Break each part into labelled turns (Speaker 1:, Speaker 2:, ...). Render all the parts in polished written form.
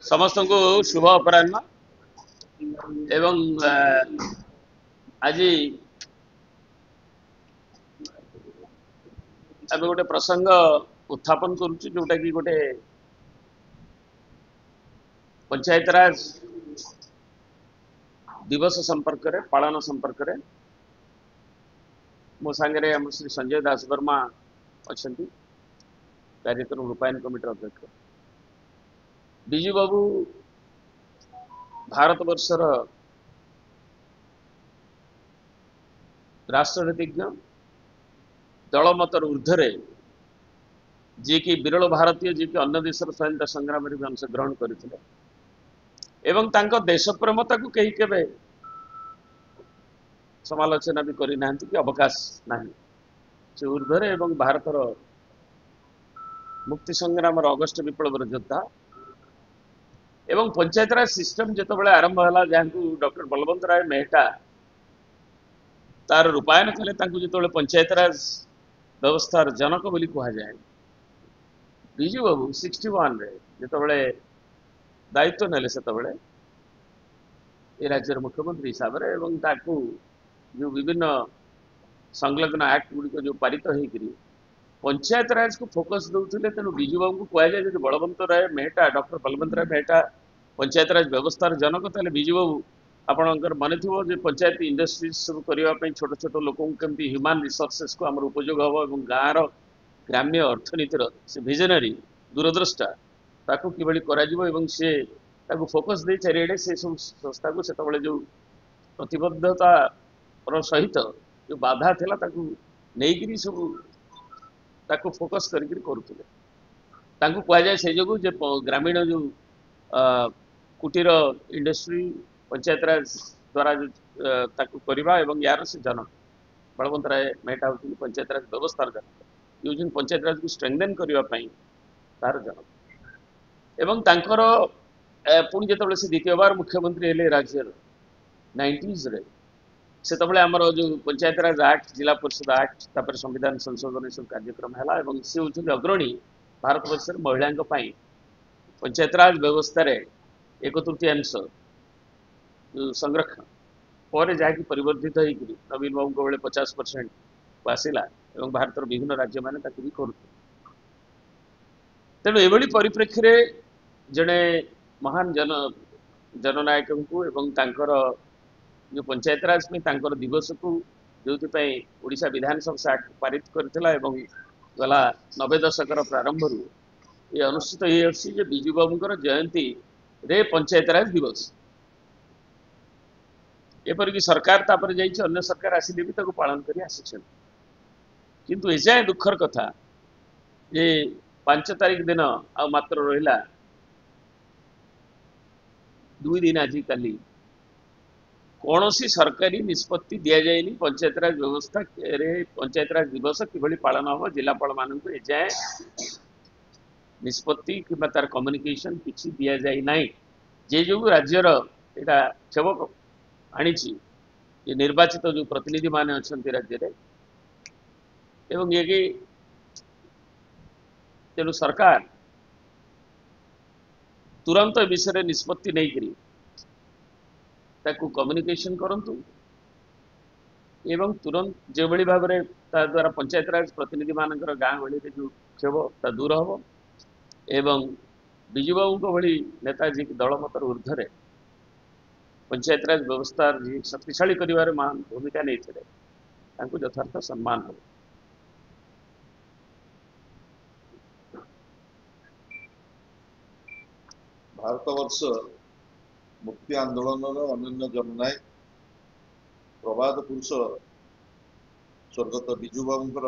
Speaker 1: समस्त को शुभ अपराह्न एवं आज आम गोटे प्रसंग उत्थापन करुचु जोटा कि गोटे पंचायत राज दिवस संपर्क रे पालन संपर्क रे मो सांगे हम श्री संजय दास वर्मा अच्छा कार्यक्रम रूपायन कमिटी अध्यक्ष विजू बाबू भारत वर्षर राष्ट्रनीतिज्ञ दलमतर ऊर्धरे जी कि विरल भारतीय जी कि अन्य देशर स्वाधीनता संग्राम में अंश ग्रहण करते एवं तांको देश प्रेमता को कहीं केबे समालोचना भी करना कि अवकाश नहीं से ऊर्धरे एवं भारतर मुक्ति संग्राम अगस्ट विप्लव योद्धा एवं पंचायत राज सिस्टम जिते आरंभ है जहाँ डॉक्टर बलवंत राय मेहटा तार रूपायन कले जो पंचायत राज व्यवस्थार जनक बोली कह जाए विजू बाबू 61 रे जिते दायित्व नेले से राज्यर मुख्यमंत्री हिसाब से एवं ताकू जो विभिन्न संलग्न एक्ट गुड़िक जो पारित होकर पंचायत राज को फोकस दौले तेणु विजू बाबू को कह जाए बलवंत राय मेहटा डॉक्टर बलवंत राय मेहटा पंचायत राज व्यवस्थार जनक ताले विजू बाबू आपणकर मन थी पंचायत इंडस्ट्रीज सब करने छोट छोट लोक कमी ह्यूमान रिसोर्सेस को आम उपयोग हम और गाँव ग्राम्य अर्थनीतिर से विजनरी दूरद्रष्टा ताकू किभली सी फोकस दे चारिड़े से सब संस्था को से जो प्रतिबद्धता सहित जो बाधा थिला नहीं सब ताकू फोकस करुले कह जाए से जो ग्रामीण जो कुटीर इंडस्ट्री पंचायत राज द्वारा जो करवा एवं यार से जनक बलवंत राय मेहटा होती पंचायत राज व्यवस्थार जनक यूजिंग पंचायत राज को स्ट्रेंथेन करने तार जनक एवं तांकर पुणी जो से द्वितीय बार मुख्यमंत्री हेले राज्य 90s रे से आमर जो पंचायत राज एक्ट जिला परिषद एक्ट तापर संविधान संशोधन सब कार्यक्रम है एवं सी होती अग्रणी भारत वर्ष महिला पंचायत राज व्यवस्था एक तृतीयांश संरक्षण पर जहाँकि परिवर्तित होकर नवीन बाबू बेले 50% को आसला एवं भारत विभिन्न राज्य मैंने भी कर तेणु एभली परिप्रेक्षी जड़े महान जननायक को एवं तांकर जो पंचायत राज में दिवस को जो ओडिशा विधानसभा एक्ट पारित करथिला एवं गला 90 दशकर प्रारंभ ये अनुष्ठित हो विजू बाबूर जयंती रे पंचायत राज दिवस एपरिक सरकार तापर जाइए अन्य सरकार आसिले भी ताको पालन कर आसी किंतु एजाए दुखर कथा जे 5 तारीख दिन आ मात्र रहा 2 दिन आज काली कौन सी सरकारी निष्पत्ति दि जाए पंचायत राज व्यवस्था रे पंचायत राज दिवस किभली पालन हम जिलापाल मान एजाए निष्पत्ति कि तार कम्युनिकेशन किसी दि जाए ना जे जो राज्यर यहाँ क्षोभ आनी ये निर्वाचित जो प्रतिनिधि माने अच्छा राज्य रे एवं ये तेणु सरकार तुरंत विषय निष्पत्ति नहीं करी ताकू कम्युनिकेशन करंतु एवं तुरंत जो भली भाव में द्वारा पंचायत राज प्रतिनिधि मानकर गाँ गली जो क्षोभ ता दूर हम एवं विजू बाबू भली नेताजी दलमतर ऊर्धरे पंचायत राज व्यवस्था शक्तिशाली कर महान भूमिका नहीं थे यथार्थ सम्मान हो
Speaker 2: भारतवर्ष मुक्ति आंदोलन अनन्य जननायक प्रवाद पुरुष स्वर्गत विजू बाबूर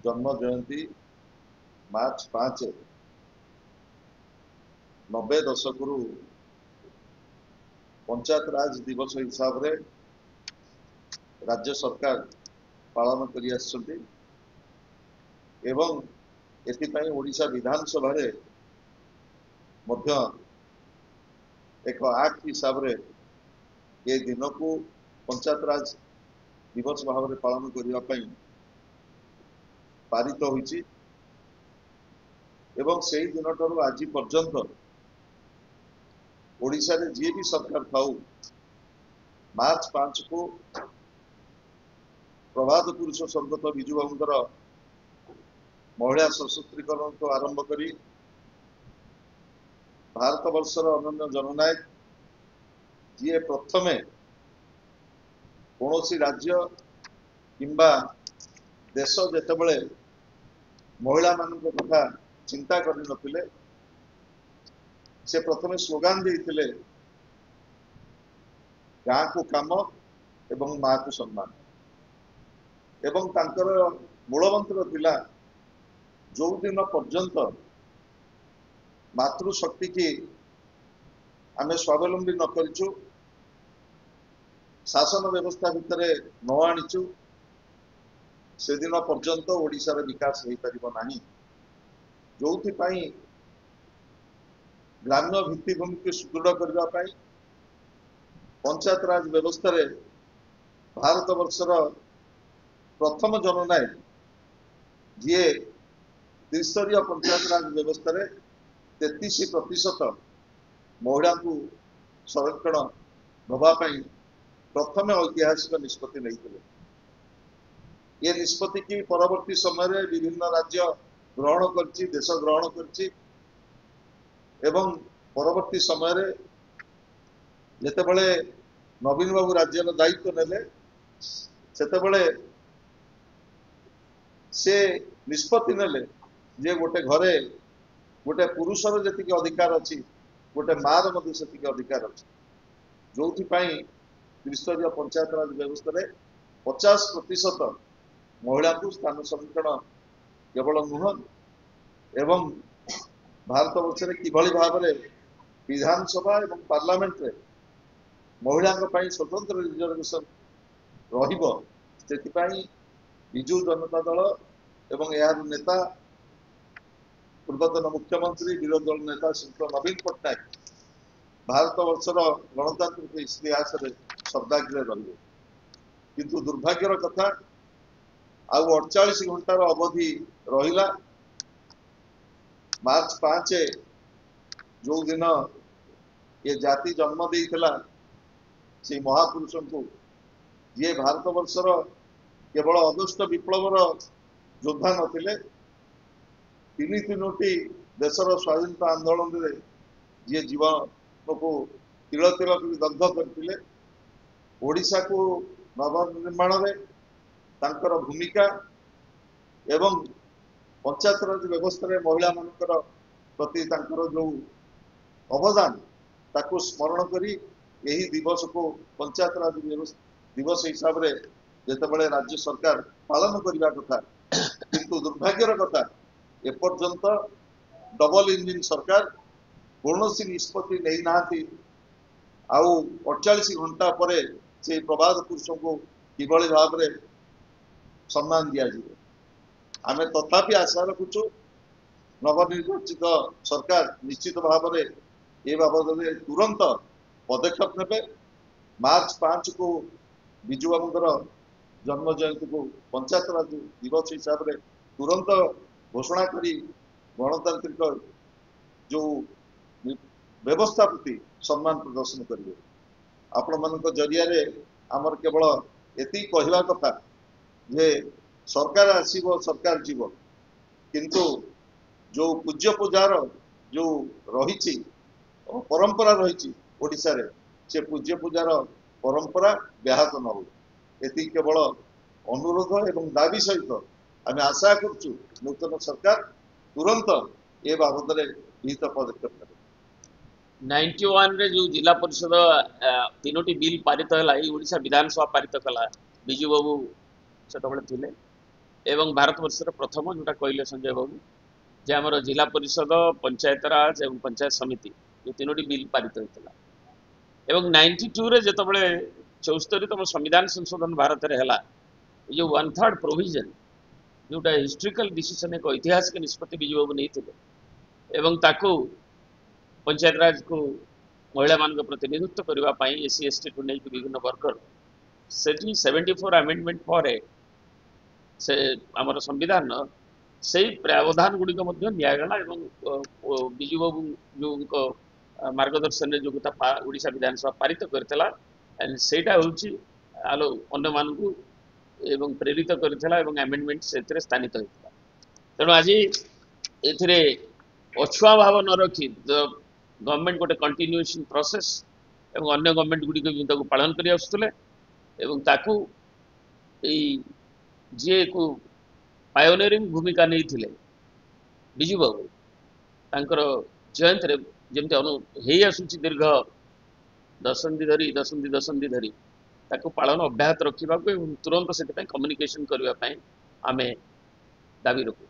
Speaker 2: जन्म जयंती मार्च 5 90 दशक पंचायत राज दिवस हिसाब रे राज्य सरकार पालन करी आछंती एवं एथिपाई ओडिशा विधानसभा रे मध्य एक एक्ट हिसाब रे ये दिन को पंचायत राज दिवस भाव में पालन करने पारित होइछि ଏବଂ ସେହି ଦିନଠାରୁ ଆଜି ପର୍ଯ୍ୟନ୍ତ ଓଡ଼ିଶାରେ ଯିଏ ବି ସରକାର ଥାଉ ମାର୍ଚ୍ଚ 5 କୁ ପ୍ରଭାତ ପୁରୁଷ ସ୍ୱର୍ଗତ ବିଜୁ ବାବୁଙ୍କର ମହିଳା ସଶକ୍ତିକରଣଠୁ ଆରମ୍ଭ କରି ଭାରତ ବର୍ଷର ଅନନ୍ୟ ଜନନାୟକ ଯିଏ ପ୍ରଥମେ କୌଣସି ରାଜ୍ୟ କିମ୍ବା ଦେଶ ଯେତେବେଳେ ମହିଳାମାନଙ୍କ କଥା ଚିନ୍ତା କରିନଥିଲେ ସେ ପ୍ରଥମେ ସ୍ଲୋଗାନ ଦେଇଥିଲେ ଗାଁକୁ କାମ ଏବଂ ମାକୁ ସମ୍ମାନ ଏବଂ ତାଙ୍କର ମୂଳମନ୍ତ୍ର ଥିଲା ଯୋଉ ଦିନ ପର୍ଯ୍ୟନ୍ତ ମାତୃଶକ୍ତି କି ଆମେ ସ୍ୱାବଲମ୍ବୀ ନ କରିଛୁ ଶାସନ ବ୍ୟବସ୍ଥା ଭିତରେ ନ ଆଣିଛୁ ସେଦିନ ପର୍ଯ୍ୟନ୍ତ ଓଡ଼ିଶାର ବିକାଶ ହେଇପାରିବ ନାହିଁ ଯୋଉଥିପାଇଁ ଗ୍ରାମ୍ୟ ଭିତ୍ତିଭୂମିକୁ ସୁଦୃଢ଼ କରିବା ପାଇଁ ପଞ୍ଚାୟତ ରାଜ ବ୍ୟବସ୍ଥାରେ ଭାରତ ବର୍ଷର ପ୍ରଥମ ଜନନାୟକ ଯିଏ ତ୍ରିସ୍ତରୀୟ ପଞ୍ଚାୟତ ରାଜ ବ୍ୟବସ୍ଥାରେ 33% ମହିଳାଙ୍କୁ ସଂରକ୍ଷଣ ଦେବା ପାଇଁ ପ୍ରଥମେ ଐତିହାସିକ ନିଷ୍ପତ୍ତି ନେଇଥିଲେ ଏ ନିଷ୍ପତ୍ତି କି ପରବର୍ତ୍ତୀ ସମୟରେ ବିଭିନ୍ନ ରାଜ୍ୟ ଗ୍ରହଣ କରିଛି ଦେଶ ଗ୍ରହଣ କରିଛି ଏବଂ ପରବର୍ତ୍ତୀ ସମୟରେ ଯେତେବେଳେ ନବୀନ ବାବୁ ରାଜ୍ୟର ଦାୟିତ୍ୱ ନେଲେ ସେତେବେଳେ ସେ ନିଷ୍ପତ୍ତି ନେଲେ ଯେ ଗୋଟେ ଘରେ ଗୋଟେ ପୁରୁଷର ଯେତିକି ଅଧିକାର ଅଛି ଗୋଟେ ମାର ମଧ୍ୟ ସେତିକି ଅଧିକାର ଅଛି ଯୋଉଥିପାଇଁ ତ୍ରିସ୍ତରୀୟ ପଞ୍ଚାୟତ ରାଜ ବ୍ୟବସ୍ଥାରେ 50% ମହିଳାଙ୍କୁ ସ୍ଥାନ ସଂରକ୍ଷଣ କେବଳ ନୁହଁ ଏବଂ ଭାରତ ବର୍ଷରେ କିଭଳି ଭାବରେ ବିଧାନସଭା ଏବଂ ପାର୍ଲାମେଣ୍ଟରେ ମହିଳାଙ୍କ ପାଇଁ ସ୍ୱତନ୍ତ୍ର ରିଜର୍ଭେସନ ରହିବ ସେଥିପାଇଁ ବିଜୁ ଜନତା ଦଳ ଏବଂ ଏହାର ନେତା ପୂର୍ବତନ ମୁଖ୍ୟମନ୍ତ୍ରୀ ବିରୋଧୀ ଦଳ ନେତା ଶ୍ରୀ ନବୀନ ପଟ୍ଟନାୟକ ଭାରତ ବର୍ଷର ଗଣତାନ୍ତ୍ରିକ ଇତିହାସରେ ଶବ୍ଦାଗ୍ରେ ରହିବେ କିନ୍ତୁ ଦୁର୍ଭାଗ୍ୟର କଥା ଆଉ 48 ଘଣ୍ଟାର ଅବଧି ରହିଲା ମାର୍ଚ୍ଚ 5 ଯୋଉ ଦିନ ଏ ଜାତି ଜନ୍ମ ଦେଇଥିଲା ସେଇ ମହାପୁରୁଷଙ୍କୁ ଯିଏ ଭାରତ ବର୍ଷର କେବଳ ଅଗଷ୍ଟ ବିପ୍ଳବର ଯୋଦ୍ଧା ନଥିଲେ ତିନୋଟି ଦେଶର ସ୍ୱାଧୀନତା ଆନ୍ଦୋଳନରେ ଯିଏ ଜୀବନକୁ ତିଳ ତିଳ କରି ଦଗ୍ଧ କରିଥିଲେ ଓଡ଼ିଶାକୁ ନବନିର୍ମାଣରେ ତାଙ୍କର ଭୂମିକା ଏବଂ ପଞ୍ଚାୟତ ରାଜ ବ୍ୟବସ୍ଥାରେ ମହିଳାମାନଙ୍କର ପ୍ରତି ତାଙ୍କର ଯୋଉ ଅବଦାନ ତାକୁ ସ୍ମରଣ କରି ଏହି ଦିବସକୁ ପଞ୍ଚାୟତ ରାଜ ଦିବସ ହିସାବରେ ଯେତେବେଳେ ରାଜ୍ୟ ସରକାର ପାଳନ କରିବା କଥା କିନ୍ତୁ ଦୁର୍ଭାଗ୍ୟର କଥା ଏପର୍ଯ୍ୟନ୍ତ ଡବଲ ଇଞ୍ଜିନ ସରକାର କୌଣସି ନିଷ୍ପତ୍ତି ନେଇନାହାନ୍ତି ଆଉ 48 ଘଣ୍ଟା ପରେ ସେ ପ୍ରବାଦ ପୁରୁଷଙ୍କୁ କିଭଳି ଭାବରେ ସମ୍ମାନ ଦିଆଯିବ ଆମେ ତଥାପି ଆଶା ରଖୁଛୁ ନବନିର୍ବାଚିତ ସରକାର ନିଶ୍ଚିତ ଭାବରେ ଏ ବାବଦରେ ତୁରନ୍ତ ପଦକ୍ଷେପ ନେବେ ମାର୍ଚ୍ଚ 5 କୁ ବିଜୁ ବାବୁଙ୍କର ଜନ୍ମ ଜୟନ୍ତୀକୁ ପଞ୍ଚାୟତ ରାଜ ଦିବସ ହିସାବରେ ତୁରନ୍ତ ଘୋଷଣା କରି ଗଣତାନ୍ତ୍ରିକ ଯୋଉ ବ୍ୟବସ୍ଥା ପ୍ରତି ସମ୍ମାନ ପ୍ରଦର୍ଶନ କରିବେ ଆପଣମାନଙ୍କ ଜରିଆରେ ଆମର କେବଳ ଏତିକି କହିବା କଥା ଯେ ସରକାର ଆସିବ ସରକାର ଯିବ କିନ୍ତୁ ଯୋଉ ପୂଜ୍ୟ ପୂଜାର ଯୋଉ ରହିଛି ପରମ୍ପରା ରହିଛି ଓଡ଼ିଶାରେ ସେ ପୂଜ୍ୟ ପୂଜାର ପରମ୍ପରା ବ୍ୟାହତ ନ ହଉ ଏତିକି କେବଳ ଅନୁରୋଧ ଏବଂ ଦାବି ସହିତ ଆମେ ଆଶା କରୁଛୁ ନୂତନ ସରକାର ତୁରନ୍ତ ଏ ବାବଦରେ ବିହିତ ପଦକ୍ଷେପ ନେବେ
Speaker 1: 91 ରେ जो जिला परिषद तीनोटी बिल पारित है ओडिशा विधानसभा पारित कला बिजू बाबू से थे एवं भारत वर्षर प्रथम जोटा कहले संजय बाबू जे आमर जिला परिषद पंचायत राज एवं पंचायत समिति जो तीनोटी बिल पारित होता एवं 92 रे जितेबाला 74तम संविधान संशोधन भारत में है जो 1/3 प्रोविजन जोटा हिस्टोरिकल डिसीजन एक ऐतिहासिक निष्पत्ति बिजू बाबू नहीं एवं ताकू पंचायत राज को महिला मान प्रतिनिधित्व करने एससी एसटी को लेकिन विभिन्न वर्गर से 74 आमेंडमेंट पर से आमर संविधान ସେଇ प्रावधान गुड़िक निगला विजु बाबू जो मार्गदर्शन जो ओडिशा विधानसभा पारित करथिला सेटा होउची आलो अन्य मानकू एवं प्रेरित करथिला एवं अमेंडमेंट सेतरे स्थानित होइथिला तेणु आज एथिरे अछुआ भाव न रखी गवर्नमेंट गोटे कंटिन्यूएशन प्रोसेस एवं अन्य गवर्नमेंट गुड़िक भी ताको पालन करि आसुतले एवं ताकू एई जे को पायोनियरिंग भूमिका नहीं थिले विजु बाबू तांकर जयंत रे जेमते अनु हेई आसुची दीर्घ दशंधि धरी ताको पालन अब्याहत रखा तुरंत से कम्युनिकेशन करने आमे दाबी रखू।